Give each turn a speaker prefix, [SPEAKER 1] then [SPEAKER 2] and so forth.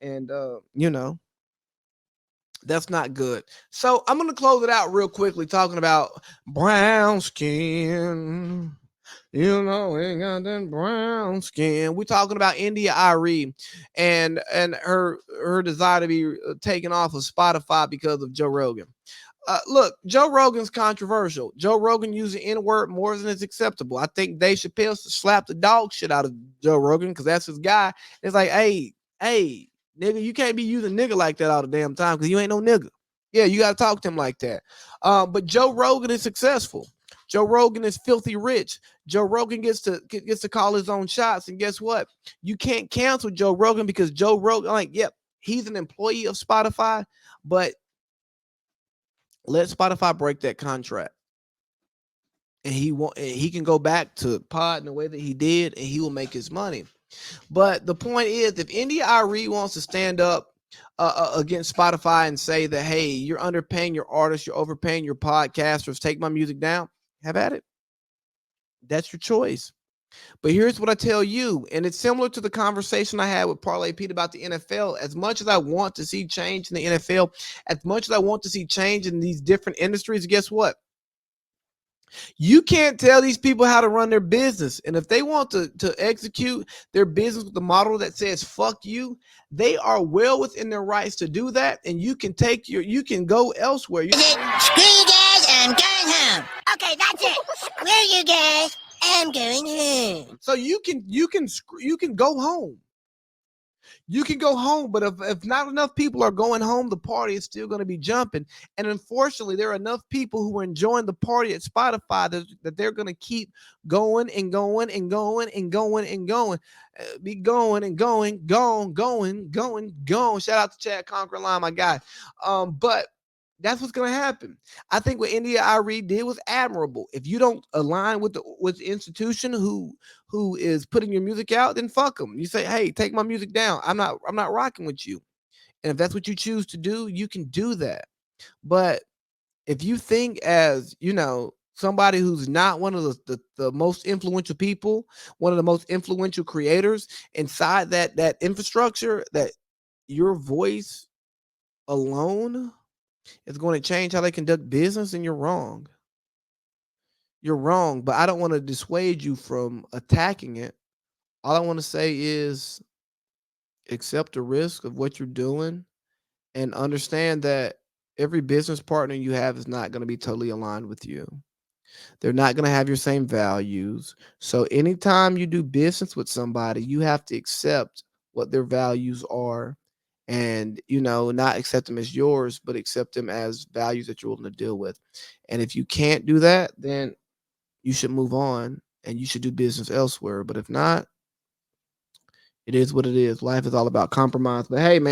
[SPEAKER 1] And you know, that's not good. So I'm gonna close it out real quickly talking about brown skin. You know, ain't got that brown skin. We're talking about India Irie and her desire to be taken off of Spotify because of Joe Rogan. Look, Joe Rogan's controversial. Joe Rogan using N-word more than is acceptable. I think Dave Chappelle slapped the dog shit out of Joe Rogan because that's his guy. It's like, hey, nigga, you can't be using nigga like that all the damn time because you ain't no nigga. Yeah, you got to talk to him like that. But Joe Rogan is successful. Joe Rogan is filthy rich. Joe Rogan gets to call his own shots. And guess what? You can't cancel Joe Rogan because Joe Rogan, like, yep, he's an employee of Spotify, but let Spotify break that contract. And he can go back to pod in the way that he did, and he will make his money. But the point is, if India Irie wants to stand up against Spotify and say that, hey, you're underpaying your artists, you're overpaying your podcasters, take my music down, have at it. That's your choice. But here's what I tell you, and it's similar to the conversation I had with Parlay Pete about the NFL. As much as I want to see change in the NFL, as much as I want to see change in these different industries, guess what? You can't tell these people how to run their business. And if they want to execute their business with the model that says fuck you, they are well within their rights to do that. And you can go elsewhere.
[SPEAKER 2] Screw you guys, I'm going home. Okay, that's it. Screw you guys, I'm going home.
[SPEAKER 1] So you can go home. You can go home, but if not enough people are going home, the party is still going to be jumping. And unfortunately, there are enough people who are enjoying the party at Spotify that they're going to keep going and going and going and going and going. Be going and going. Shout out to Chad Conquer Line, my guy. But that's what's going to happen. I think what India Irie did was admirable. If you don't align with the institution who is putting your music out, then fuck them. You say, hey, take my music down. I'm not rocking with you. And if that's what you choose to do, you can do that. But if you think as, somebody who's not one of the most influential people, one of the most influential creators inside that infrastructure, that your voice alone is going to change how they conduct business, and you're wrong. You're wrong, but I don't want to dissuade you from attacking it. All I want to say is accept the risk of what you're doing and understand that every business partner you have is not going to be totally aligned with you. They're not going to have your same values. So anytime you do business with somebody, you have to accept what their values are and, not accept them as yours, but accept them as values that you're willing to deal with. And if you can't do that, then you should move on and you should do business elsewhere. But if not, it is what it is. Life is all about compromise. But hey, man.